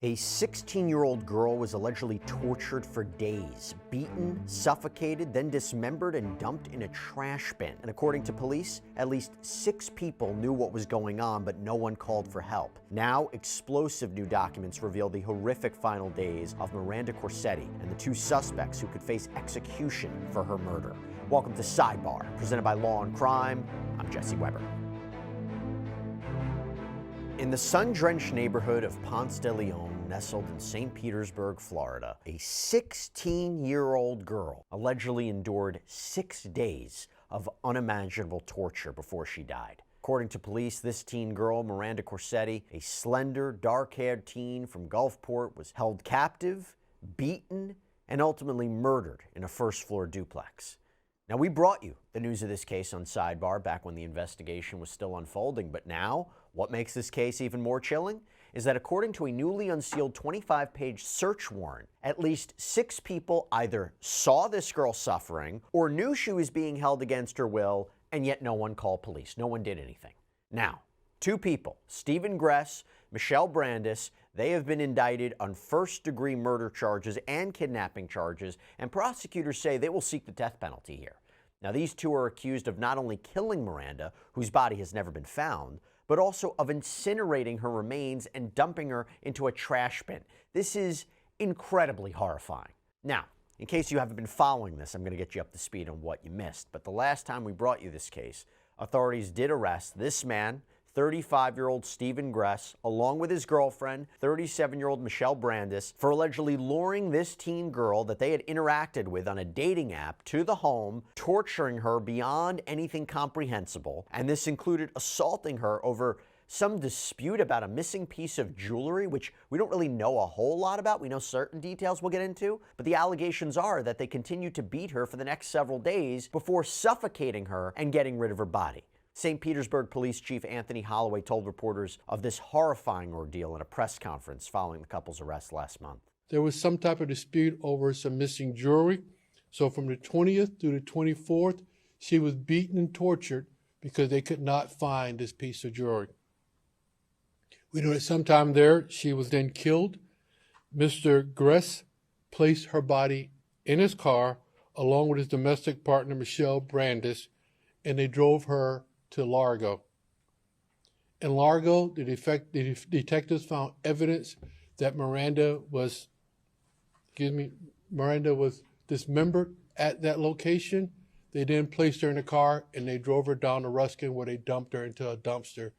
A 16-year-old girl was allegedly tortured for days, beaten, suffocated, then dismembered and dumped in a trash bin. And according to police, at least 6 people knew what was going on, but no one called for help. Now, explosive new documents reveal the horrific final days of Miranda Corsette and the 2 suspects who could face execution for her murder. Welcome to Sidebar, presented by Law&Crime. I'm Jesse Weber. In the sun-drenched neighborhood of Ponce de Leon, nestled in St. Petersburg, Florida, a 16-year-old girl allegedly endured 6 days of unimaginable torture before she died. According to police, this teen girl, Miranda Corsette, a slender, dark-haired teen from Gulfport, was held captive, beaten, and ultimately murdered in a first-floor duplex. Now, we brought you the news of this case on Sidebar back when the investigation was still unfolding, but now, what makes this case even more chilling is that according to a newly unsealed 25-page search warrant, at least 6 people either saw this girl suffering or knew she was being held against her will, and yet no one called police. No one did anything. Now, 2 people, Stephen Gress, Michelle Brandis, they have been indicted on first-degree murder charges and kidnapping charges, and prosecutors say they will seek the death penalty here. Now, these 2 are accused of not only killing Miranda, whose body has never been found, but also of incinerating her remains and dumping her into a trash bin. This is incredibly horrifying. Now, in case you haven't been following this, I'm going to get you up to speed on what you missed. But the last time we brought you this case, authorities did arrest this man, 35-year-old Stephen Gress, along with his girlfriend, 37-year-old Michelle Brandis, for allegedly luring this teen girl that they had interacted with on a dating app to the home, torturing her beyond anything comprehensible. And this included assaulting her over some dispute about a missing piece of jewelry, which we don't really know a whole lot about. We know certain details we'll get into, but the allegations are that they continued to beat her for the next several days before suffocating her and getting rid of her body. St. Petersburg Police Chief Anthony Holloway told reporters of this horrifying ordeal in a press conference following the couple's arrest last month. There was some type of dispute over some missing jewelry. So from the 20th through the 24th, she was beaten and tortured because they could not find this piece of jewelry. We know that sometime there, she was then killed. Mr. Gress placed her body in his car along with his domestic partner, Michelle Brandis, and they drove her to Largo. In Largo, the detectives found evidence that Miranda was dismembered at that location. They then placed her in a car and they drove her down to Ruskin, where they dumped her into a dumpster,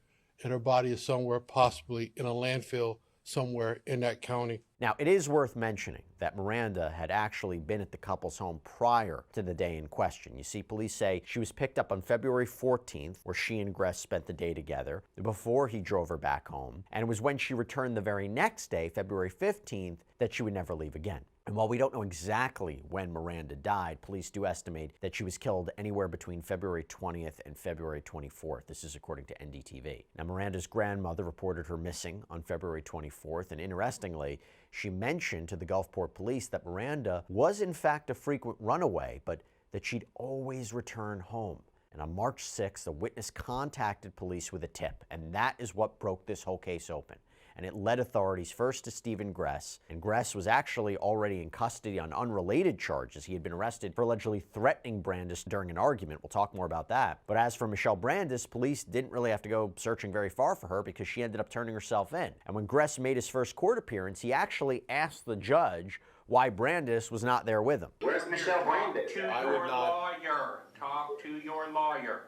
and her body is somewhere possibly in a landfill somewhere in that county. Now, it is worth mentioning that Miranda had actually been at the couple's home prior to the day in question. You see, police say she was picked up on February 14th, where she and Gress spent the day together, before he drove her back home. And it was when she returned the very next day, February 15th, that she would never leave again. And while we don't know exactly when Miranda died, police do estimate that she was killed anywhere between February 20th and February 24th. This is according to NDTV. Now, Miranda's grandmother reported her missing on February 24th, and interestingly, she mentioned to the Gulfport police that Miranda was in fact a frequent runaway, but that she'd always return home. And on March 6th, a witness contacted police with a tip, and that is what broke this whole case open. And it led authorities first to Stephen Gress, and Gress was actually already in custody on unrelated charges. He had been arrested for allegedly threatening Brandis during an argument. We'll talk more about that. But as for Michelle Brandis, police didn't really have to go searching very far for her because she ended up turning herself in. And when Gress made his first court appearance, he actually asked the judge why Brandis was not there with him. Where's Michelle Brandis? To your lawyer. Talk to your lawyer.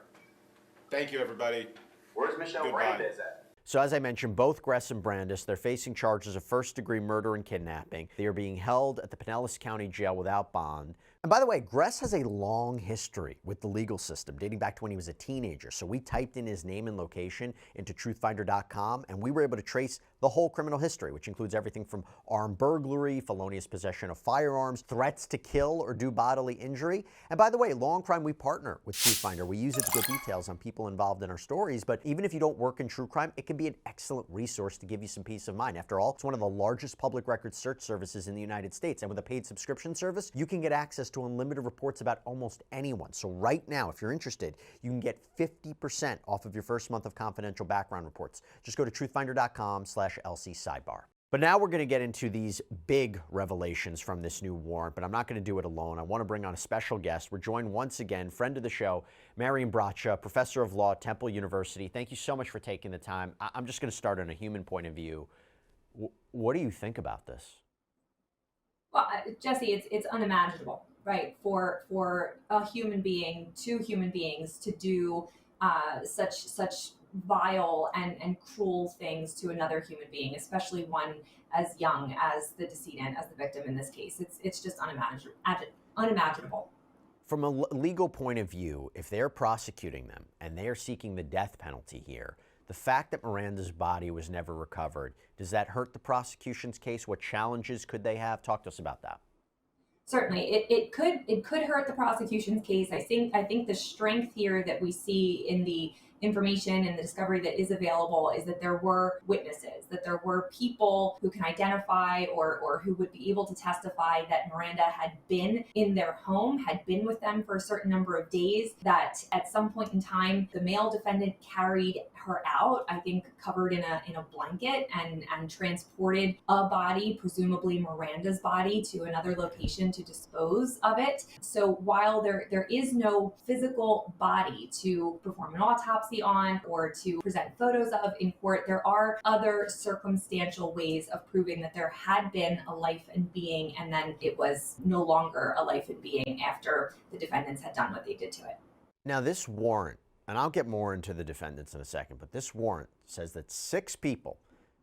Thank you, everybody. Where's Michelle Goodbye. Brandis at? So as I mentioned, both Gress and Brandis, they're facing charges of first-degree murder and kidnapping. They are being held at the Pinellas County Jail without bond. And by the way, Gress has a long history with the legal system, dating back to when he was a teenager. So we typed in his name and location into truthfinder.com, and we were able to trace the whole criminal history, which includes everything from armed burglary, felonious possession of firearms, threats to kill or do bodily injury. And by the way, Law&Crime, we partner with Truthfinder. We use it to get details on people involved in our stories. But even if you don't work in true crime, it can be an excellent resource to give you some peace of mind. After all, it's one of the largest public record search services in the United States. And with a paid subscription service, you can get access to unlimited reports about almost anyone. So right now, if you're interested, you can get 50% off of your first month of confidential background reports. Just go to truthfinder.com/LC Sidebar. But now we're going to get into these big revelations from this new warrant, but I'm not going to do it alone. I want to bring on a special guest. We're joined once again, friend of the show, Marian Braccia, professor of law at Temple University. Thank you so much for taking the time. I'm just going to start on a human point of view. What do you think about this? Well, Jesse, it's unimaginable, right? For a human being, two human beings to do such vile and cruel things to another human being, especially one as young as the decedent, as the victim in this case. It's just unimaginable. From a legal point of view, if they're prosecuting them and they are seeking the death penalty here, the fact that Miranda's body was never recovered, does that hurt the prosecution's case? What challenges could they have? Talk to us about that. Certainly, it could hurt the prosecution's case. I think the strength here that we see in the information and the discovery that is available is that there were witnesses, that there were people who can identify or who would be able to testify that Miranda had been in their home, had been with them for a certain number of days, that at some point in time the male defendant carried her out, I think covered in a blanket, and transported a body, presumably Miranda's body, to another location to dispose of it. So while there is no physical body to perform an autopsy on or to present photos of in court, there are other circumstantial ways of proving that there had been a life and being, and then it was no longer a life and being after the defendants had done what they did to it. Now this warrant, and I'll get more into the defendants in a second, but this warrant says that 6 people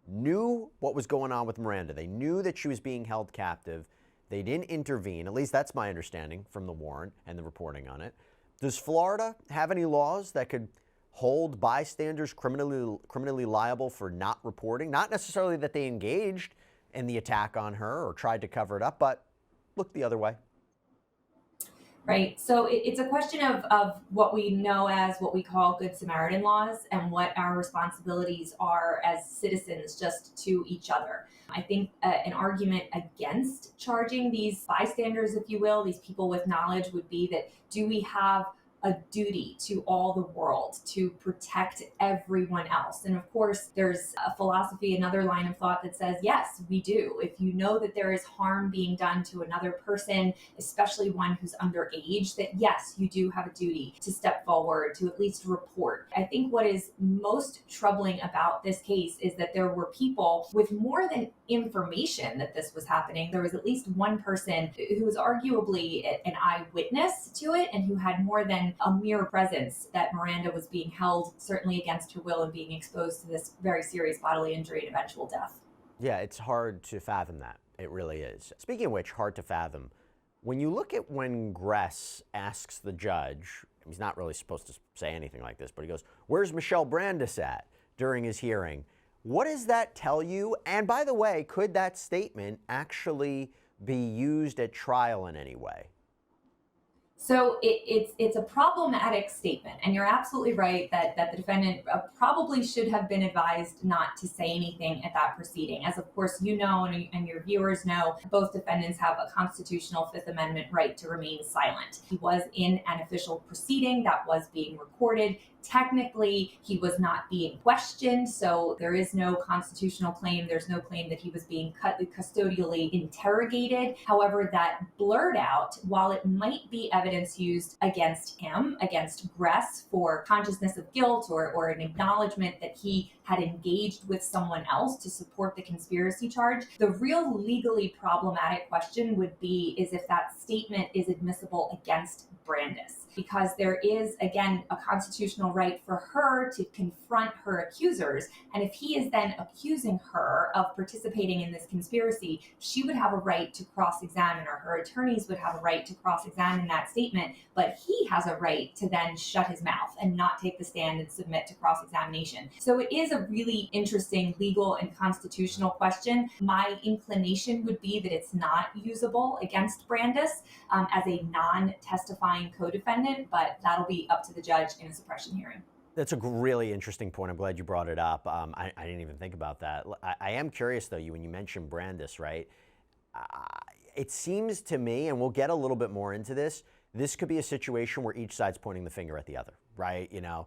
knew what was going on with Miranda. They knew that she was being held captive. They didn't intervene. At least that's my understanding from the warrant and the reporting on it. Does Florida have any laws that could hold bystanders criminally liable for not reporting? Not necessarily that they engaged in the attack on her or tried to cover it up, but look the other way. Right. So it's a question of what we know as what we call Good Samaritan laws and what our responsibilities are as citizens just to each other. I think an argument against charging these bystanders, if you will, these people with knowledge, would be that do we have a duty to all the world to protect everyone else? And of course, there's a philosophy, another line of thought that says, yes, we do. If you know that there is harm being done to another person, especially one who's underage, that yes, you do have a duty to step forward, to at least report. I think what is most troubling about this case is that there were people with more than information that this was happening. There was at least one person who was arguably an eyewitness to it and who had more than a mere presence that Miranda was being held, certainly against her will, and being exposed to this very serious bodily injury and eventual death. Yeah, it's hard to fathom that. It really is. Speaking of which, hard to fathom. When you look at when Gress asks the judge, he's not really supposed to say anything like this, but he goes, "Where's Michelle Brandis at?" during his hearing. What does that tell you? And by the way, could that statement actually be used at trial in any way? So it's a problematic statement, and you're absolutely right that the defendant probably should have been advised not to say anything at that proceeding. As of course you know, and your viewers know, both defendants have a constitutional Fifth Amendment right to remain silent. He was in an official proceeding that was being recorded. Technically, he was not being questioned, so there is no constitutional claim. There's no claim that he was being custodially interrogated. However, that blurred out, while it might be evidence used against him, against Gress, for consciousness of guilt or an acknowledgement that he had engaged with someone else to support the conspiracy charge, the real legally problematic question would be is if that statement is admissible against Brandis. Because there is, again, a constitutional right for her to confront her accusers. And if he is then accusing her of participating in this conspiracy, she would have a right to cross-examine, or her attorneys would have a right to cross-examine that statement. But he has a right to then shut his mouth and not take the stand and submit to cross-examination. So it is a really interesting legal and constitutional question. My inclination would be that it's not usable against Brandis as a non-testifying co-defendant, but that'll be up to the judge in a suppression hearing. That's a really interesting point. I'm glad you brought it up. I didn't even think about that. I am curious, though, when you mentioned Brandis, right? It seems to me, and we'll get a little bit more into this, this could be a situation where each side's pointing the finger at the other, right? You know,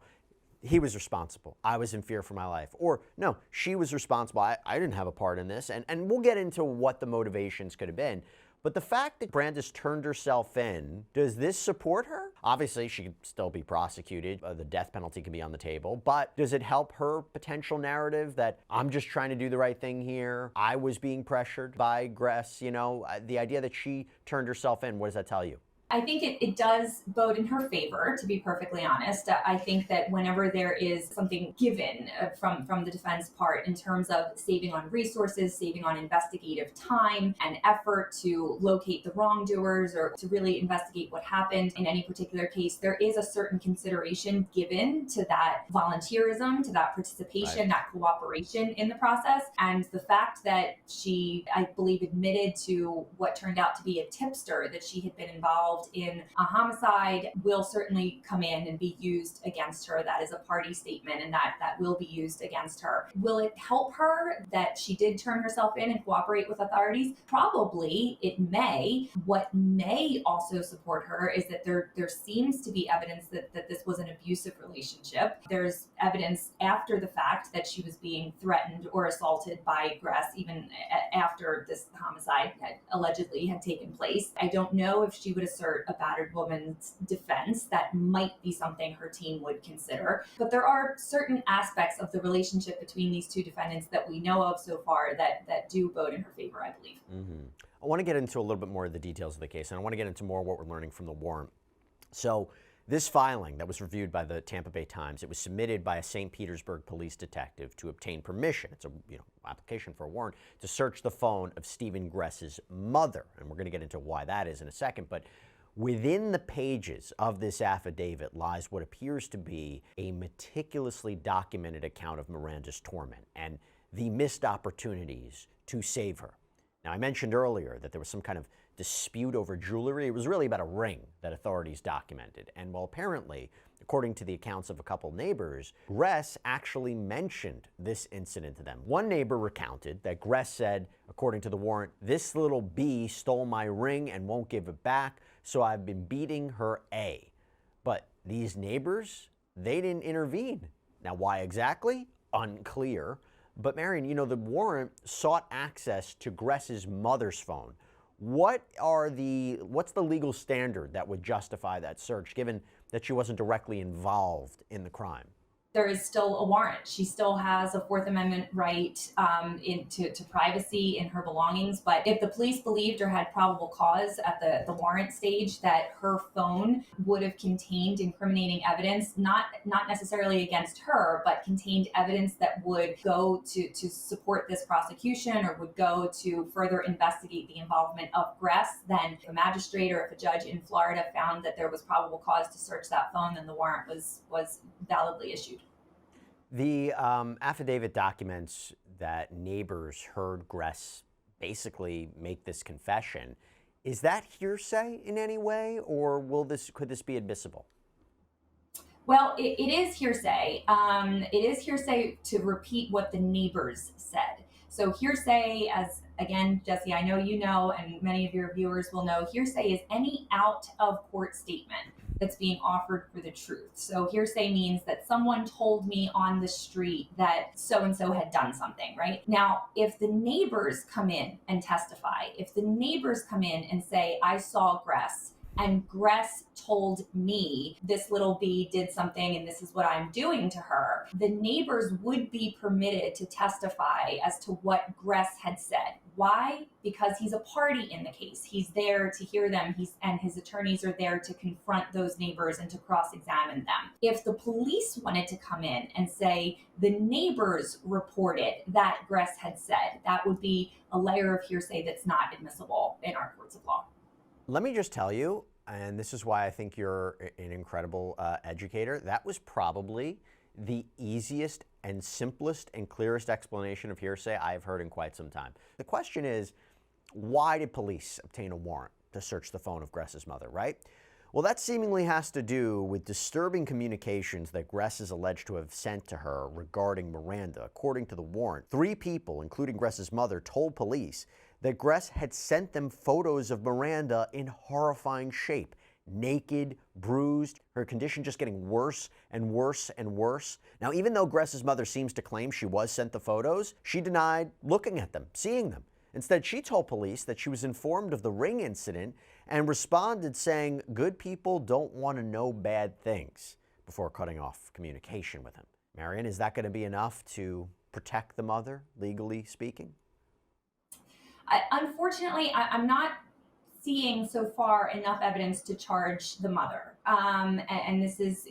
he was responsible. I was in fear for my life. Or, no, she was responsible. I didn't have a part in this. And we'll get into what the motivations could have been. But the fact that Brandis turned herself in, does this support her? Obviously, she could still be prosecuted. The death penalty can be on the table. But does it help her potential narrative that I'm just trying to do the right thing here? I was being pressured by Gress. You know, the idea that she turned herself in, what does that tell you? I think it does bode in her favor, to be perfectly honest. I think that whenever there is something given from the defense part in terms of saving on resources, saving on investigative time and effort to locate the wrongdoers or to really investigate what happened in any particular case, there is a certain consideration given to that volunteerism, to that participation, right, that cooperation in the process. And the fact that she, I believe, admitted to what turned out to be a tipster, that she had been involved in a homicide, will certainly come in and be used against her. That is a party statement, and that will be used against her. Will it help her that she did turn herself in and cooperate with authorities? Probably it may. What may also support her is that there seems to be evidence that this was an abusive relationship. There's evidence after the fact that she was being threatened or assaulted by Gress even after this homicide allegedly had taken place. I don't know if she would assert a battered woman's defense. That might be something her team would consider. But there are certain aspects of the relationship between these two defendants that we know of so far that do bode in her favor, I believe. Mm-hmm. I want to get into a little bit more of the details of the case, and I want to get into more of what we're learning from the warrant. So this filing that was reviewed by the Tampa Bay Times, it was submitted by a St. Petersburg police detective to obtain permission. It's a application for a warrant to search the phone of Stephen Gress's mother, and we're going to get into why that is in a second. But within the pages of this affidavit lies what appears to be a meticulously documented account of Miranda's torment and the missed opportunities to save her. Now, I mentioned earlier that there was some kind of dispute over jewelry. It was really about a ring that authorities documented. And well, apparently, according to the accounts of a couple neighbors, Gress actually mentioned this incident to them. One neighbor recounted that Gress said, according to the warrant, "This little bee stole my ring and won't give it back, so I've been beating her A." But these neighbors, they didn't intervene. Now, why exactly? Unclear. But Marian, the warrant sought access to Gress's mother's phone. What's the legal standard that would justify that search, given that she wasn't directly involved in the crime? There is still a warrant. She still has a Fourth Amendment right to privacy in her belongings. But if the police believed or had probable cause at the warrant stage that her phone would have contained incriminating evidence, not necessarily against her, but contained evidence that would go to support this prosecution or would go to further investigate the involvement of Gress, then if a magistrate or if a judge in Florida found that there was probable cause to search that phone, then the warrant was validly issued. The affidavit documents that neighbors heard Gress basically make this confession. Is that hearsay in any way, or could this be admissible? Well, it is hearsay. It is hearsay to repeat what the neighbors said. So hearsay, as again, Jesse, I know you know, and many of your viewers will know, hearsay is any out-of-court statement that's being offered for the truth. So hearsay means that someone told me on the street that so-and-so had done something, right? Now, if the neighbors come in and testify, if the neighbors come in and say, I saw Gress, and Gress told me this little bee did something and this is what I'm doing to her, the neighbors would be permitted to testify as to what Gress had said. Why? Because he's a party in the case. He's there to hear them, and his attorneys are there to confront those neighbors and to cross-examine them. If the police wanted to come in and say the neighbors reported that Gress had said, that would be a layer of hearsay that's not admissible in our courts of law. Let me just tell you, and this is why I think you're an incredible educator, that was probably the easiest and simplest and clearest explanation of hearsay I've heard in quite some time. The question is, why did police obtain a warrant to search the phone of Gress's mother, right? Well, that seemingly has to do with disturbing communications that Gress is alleged to have sent to her regarding Miranda. According to the warrant, 3 people, including Gress's mother, told police that Gress had sent them photos of Miranda in horrifying shape, naked, bruised, her condition just getting worse and worse and worse. Now, even though Gress's mother seems to claim she was sent the photos, she denied looking at them, seeing them. Instead, she told police that she was informed of the ring incident and responded saying good people don't want to know bad things, before cutting off communication with him. Marian, is that going to be enough to protect the mother, legally speaking? Unfortunately, I'm not seeing so far enough evidence to charge the mother. And this is,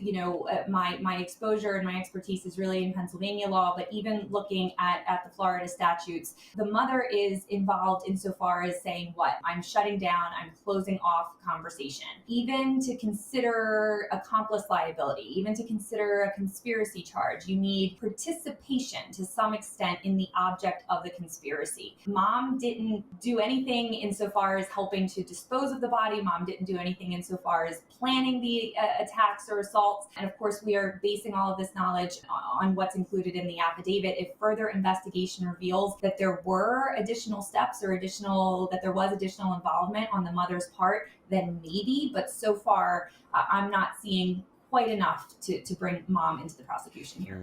my exposure and my expertise is really in Pennsylvania law, but even looking at the Florida statutes, the mother is involved insofar as saying what? I'm shutting down, I'm closing off conversation. Even to consider accomplice liability, even to consider a conspiracy charge, you need participation to some extent in the object of the conspiracy. Mom didn't do anything insofar as helping to dispose of the body. Mom didn't do anything insofar as planning the attacks or assaults. And of course, we are basing all of this knowledge on what's included in the affidavit. If further investigation reveals that there were additional steps or that there was additional involvement on the mother's part, then maybe. But so far, I'm not seeing quite enough to bring mom into the prosecution here.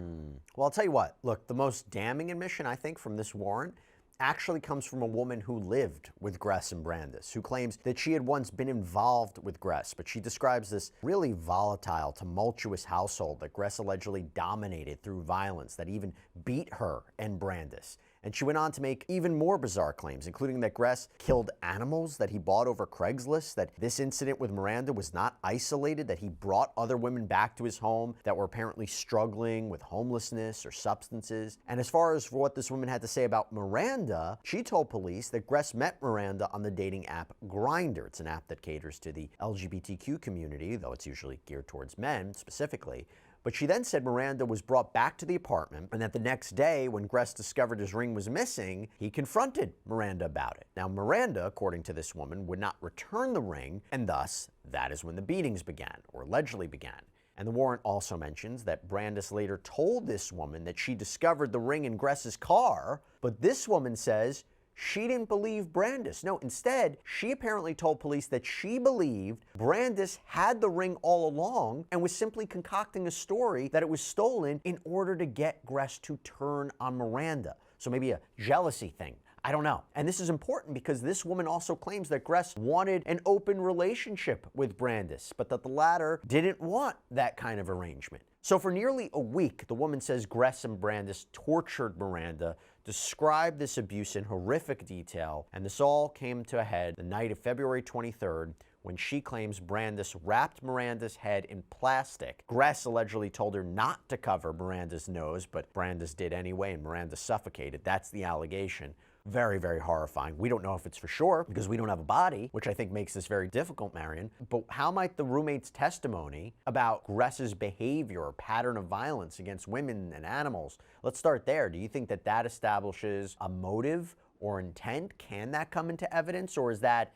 Well, I'll tell you what. Look, the most damning admission, I think, from this warrant actually comes from a woman who lived with Gress and Brandis, who claims that she had once been involved with Gress, but she describes this really volatile, tumultuous household that Gress allegedly dominated through violence, that even beat her and Brandis. And she went on to make even more bizarre claims, including that Gress killed animals that he bought over Craigslist, that this incident with Miranda was not isolated, that he brought other women back to his home that were apparently struggling with homelessness or substances. And as far as what this woman had to say about Miranda, she told police that Gress met Miranda on the dating app Grindr. It's an app that caters to the LGBTQ community, though it's usually geared towards men specifically. But she then said Miranda was brought back to the apartment and that the next day, when Gress discovered his ring was missing, he confronted Miranda about it. Now, Miranda, according to this woman, would not return the ring, and thus, that is when the beatings began, or allegedly began. And the warrant also mentions that Brandis later told this woman that she discovered the ring in Gress's car, but this woman says she didn't believe Brandis. No, instead, she apparently told police that she believed Brandis had the ring all along and was simply concocting a story that it was stolen in order to get Gress to turn on Miranda. So maybe a jealousy thing. I don't know. And this is important because this woman also claims that Gress wanted an open relationship with Brandis, but that the latter didn't want that kind of arrangement. So for nearly a week, the woman says Gress and Brandis tortured Miranda, described this abuse in horrific detail, and this all came to a head the night of February 23rd, when she claims Brandis wrapped Miranda's head in plastic. Gress allegedly told her not to cover Miranda's nose, but Brandis did anyway, and Miranda suffocated. That's the allegation. Very, very horrifying. We don't know if it's for sure because we don't have a body, which I think makes this very difficult, Marian. But how might the roommate's testimony about Gress's behavior or pattern of violence against women and animals, let's start there. Do you think that that establishes a motive or intent? Can that come into evidence, or is that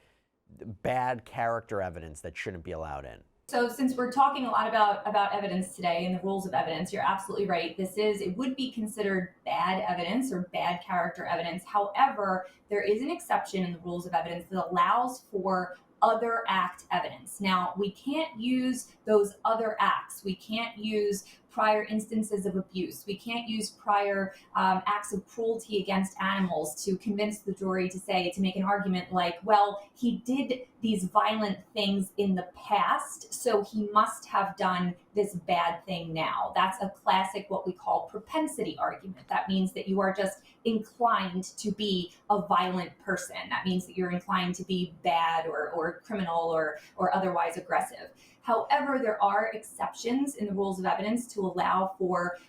bad character evidence that shouldn't be allowed in? So since we're talking a lot about evidence today and the rules of evidence, you're absolutely right. It would be considered bad evidence or bad character evidence. However, there is an exception in the rules of evidence that allows for other act evidence. Now, we can't use those other acts. We can't use prior instances of abuse. We can't use prior acts of cruelty against animals to convince the jury to make an argument like, well, he did these violent things in the past, so he must have done this bad thing now. That's a classic, what we call propensity argument. That means that you are just inclined to be a violent person. That means that you're inclined to be bad or criminal or otherwise aggressive. However, there are exceptions in the rules of evidence to allow for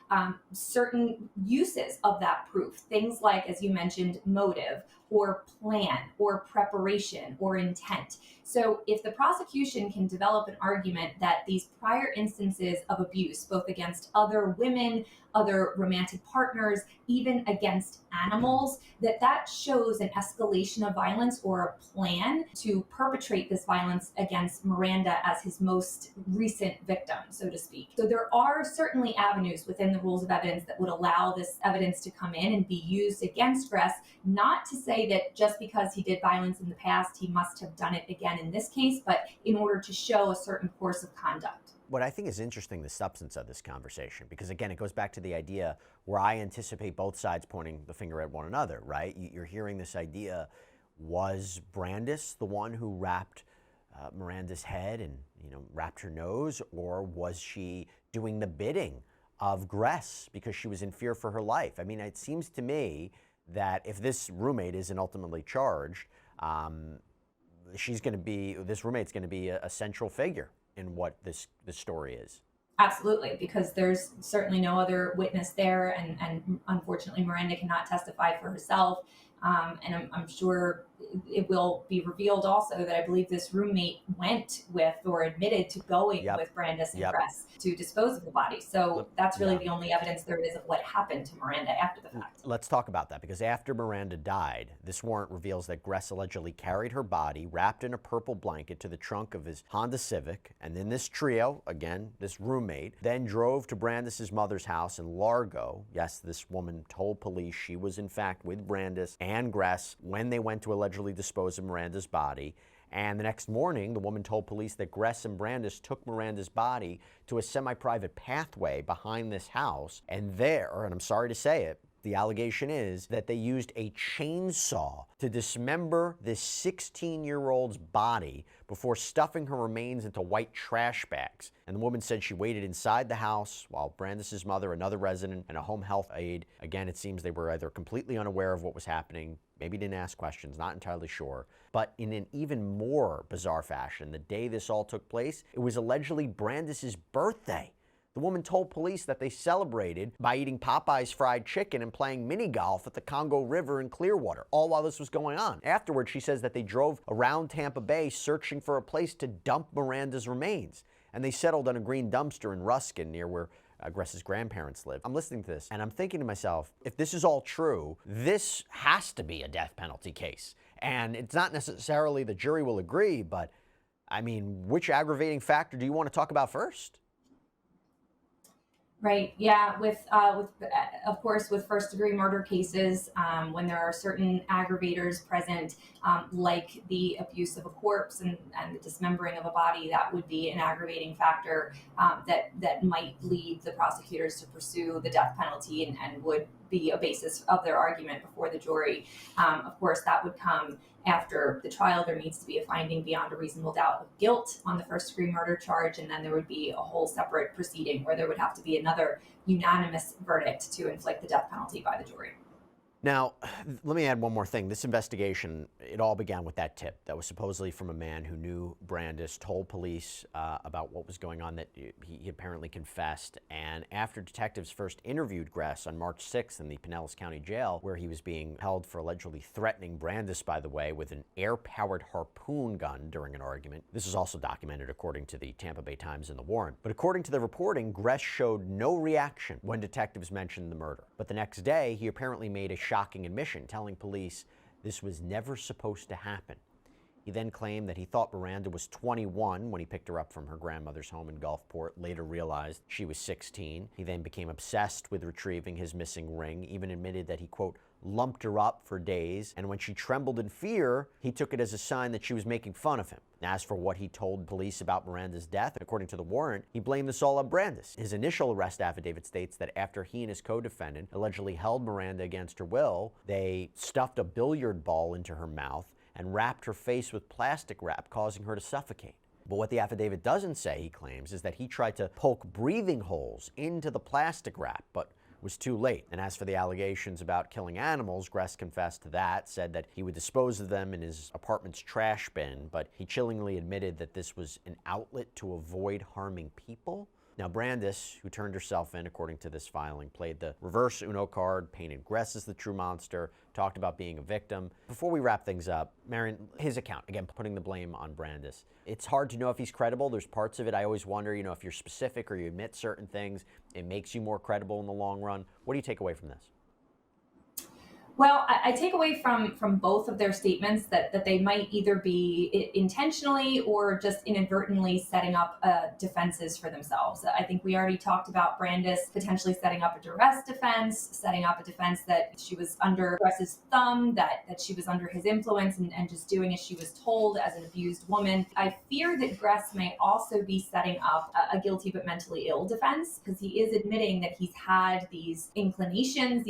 certain uses of that proof. Things like, as you mentioned, motive or plan or preparation or intent. So if the prosecution can develop an argument that these prior instances of abuse, both against other women, other romantic partners, even against animals, that shows an escalation of violence or a plan to perpetrate this violence against Miranda as his most recent victim, so to speak. So there are certainly avenues within the rules of evidence that would allow this evidence to come in and be used against Gress, not to say that just because he did violence in the past, he must have done it again in this case, but in order to show a certain course of conduct. What I think is interesting, the substance of this conversation, because again, it goes back to the idea where I anticipate both sides pointing the finger at one another, right? You're hearing this idea, was Brandis the one who wrapped Miranda's head and, wrapped her nose, or was she doing the bidding of Gress because she was in fear for her life? I mean, it seems to me that if this roommate isn't ultimately charged, this roommate's going to be a central figure in what this story is. Absolutely, because there's certainly no other witness there, and unfortunately Miranda cannot testify for herself. And I'm sure it will be revealed also that I believe this roommate went with or admitted to going with Brandis and Gress to dispose of the body. So that's really the only evidence there is of what happened to Miranda after the fact. Let's talk about that, because after Miranda died, this warrant reveals that Gress allegedly carried her body wrapped in a purple blanket to the trunk of his Honda Civic, and then this trio, again, this roommate, then drove to Brandis's mother's house in Largo. Yes, this woman told police she was in fact with Brandis and Gress when they went to allegedly dispose of Miranda's body. And the next morning, the woman told police that Gress and Brandis took Miranda's body to a semi-private pathway behind this house. And there, and I'm sorry to say it, the allegation is that they used a chainsaw to dismember this 16-year-old's body before stuffing her remains into white trash bags. And the woman said she waited inside the house while Brandis's mother, another resident, and a home health aide, again, it seems they were either completely unaware of what was happening, maybe didn't ask questions, not entirely sure. But in an even more bizarre fashion, the day this all took place, it was allegedly Brandis's birthday. The woman told police that they celebrated by eating Popeye's fried chicken and playing mini golf at the Congo River in Clearwater, all while this was going on. Afterwards, she says that they drove around Tampa Bay searching for a place to dump Miranda's remains. And they settled on a green dumpster in Ruskin near where Gress's grandparents lived. I'm listening to this and I'm thinking to myself, if this is all true, this has to be a death penalty case. And it's not necessarily the jury will agree, but I mean, which aggravating factor do you want to talk about first? Right. Yeah. With of course, with first-degree murder cases, when there are certain aggravators present, like the abuse of a corpse and the dismembering of a body, that would be an aggravating factor that might lead the prosecutors to pursue the death penalty and would be a basis of their argument before the jury. Of course, that would come after the trial. There needs to be a finding beyond a reasonable doubt of guilt on the first-degree murder charge, and then there would be a whole separate proceeding where there would have to be another unanimous verdict to inflict the death penalty by the jury. Now, let me add one more thing. This investigation, it all began with that tip that was supposedly from a man who knew Brandis, told police about what was going on, that he apparently confessed. And after detectives first interviewed Gress on March 6th in the Pinellas County Jail, where he was being held for allegedly threatening Brandis, by the way, with an air-powered harpoon gun during an argument. This is also documented according to the Tampa Bay Times and the warrant. But according to the reporting, Gress showed no reaction when detectives mentioned the murder. But the next day, he apparently made a shocking admission, telling police this was never supposed to happen. He then claimed that he thought Miranda was 21 when he picked her up from her grandmother's home in Gulfport, later realized she was 16. He then became obsessed with retrieving his missing ring, even admitted that he, quote, lumped her up for days, and when she trembled in fear, he took it as a sign that she was making fun of him. As for what he told police about Miranda's death, according to the warrant, he blamed this all on Brandis. His initial arrest affidavit states that after he and his co-defendant allegedly held Miranda against her will, they stuffed a billiard ball into her mouth and wrapped her face with plastic wrap, causing her to suffocate. But what the affidavit doesn't say, he claims, is that he tried to poke breathing holes into the plastic wrap, but was too late. And as for the allegations about killing animals, Gress confessed to that, said that he would dispose of them in his apartment's trash bin, but he chillingly admitted that this was an outlet to avoid harming people. Now, Brandis, who turned herself in, according to this filing, played the reverse Uno card, painted Gress as the true monster, talked about being a victim. Before we wrap things up, Marian, his account, again, putting the blame on Brandis. It's hard to know if he's credible. There's parts of it I always wonder, if you're specific or you admit certain things, it makes you more credible in the long run. What do you take away from this? Well, I take away from both of their statements that they might either be intentionally or just inadvertently setting up defenses for themselves. I think we already talked about Brandis potentially setting up a duress defense, setting up a defense that she was under Gress's thumb, that she was under his influence and just doing as she was told as an abused woman. I fear that Gress may also be setting up a guilty but mentally ill defense, because he is admitting that he's had these inclinations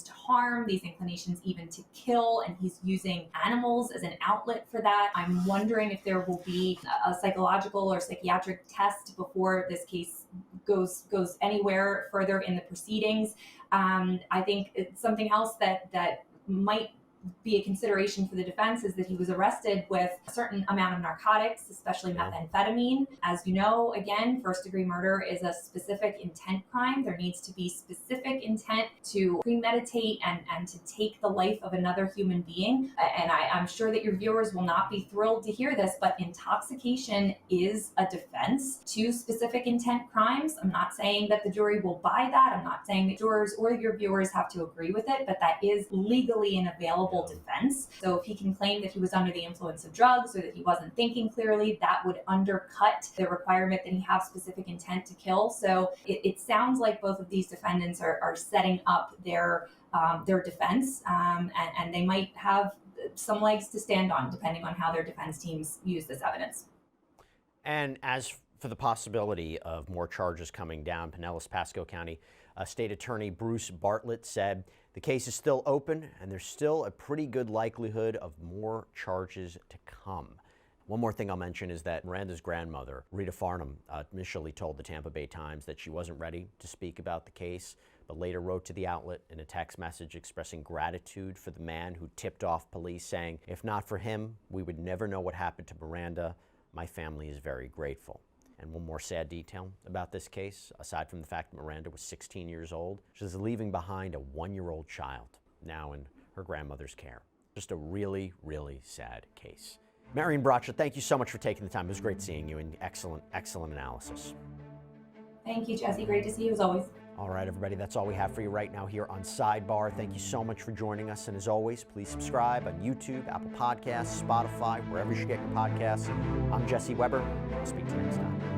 to harm, these inclinations even to kill, and he's using animals as an outlet for that. I'm wondering if there will be a psychological or psychiatric test before this case goes anywhere further in the proceedings. I think it's something else that might be a consideration for the defense is that he was arrested with a certain amount of narcotics, especially methamphetamine. As you know, again, first-degree murder is a specific intent crime. There needs to be specific intent to premeditate and to take the life of another human being. And I'm sure that your viewers will not be thrilled to hear this, but intoxication is a defense to specific intent crimes. I'm not saying that the jury will buy that. I'm not saying that jurors or your viewers have to agree with it, but that is legally an available defense. So if he can claim that he was under the influence of drugs or that he wasn't thinking clearly, that would undercut the requirement that he have specific intent to kill. So it sounds like both of these defendants are setting up their defense, and they might have some legs to stand on depending on how their defense teams use this evidence. And as for the possibility of more charges coming down, Pinellas Pasco County State Attorney Bruce Bartlett said the case is still open and there's still a pretty good likelihood of more charges to come. One more thing I'll mention is that Miranda's grandmother, Rita Farnham, initially told the Tampa Bay Times that she wasn't ready to speak about the case, but later wrote to the outlet in a text message expressing gratitude for the man who tipped off police, saying, "If not for him, we would never know what happened to Miranda. My family is very grateful." And one more sad detail about this case, aside from the fact that Miranda was 16 years old, she's leaving behind a 1-year-old child, now in her grandmother's care. Just a really, really sad case. Marian Braccia, thank you so much for taking the time. It was great seeing you, and excellent, excellent analysis. Thank you, Jesse. Great to see you as always. All right, everybody, that's all we have for you right now here on Sidebar. Thank you so much for joining us. And as always, please subscribe on YouTube, Apple Podcasts, Spotify, wherever you get your podcasts. I'm Jesse Weber. I'll speak to you next time.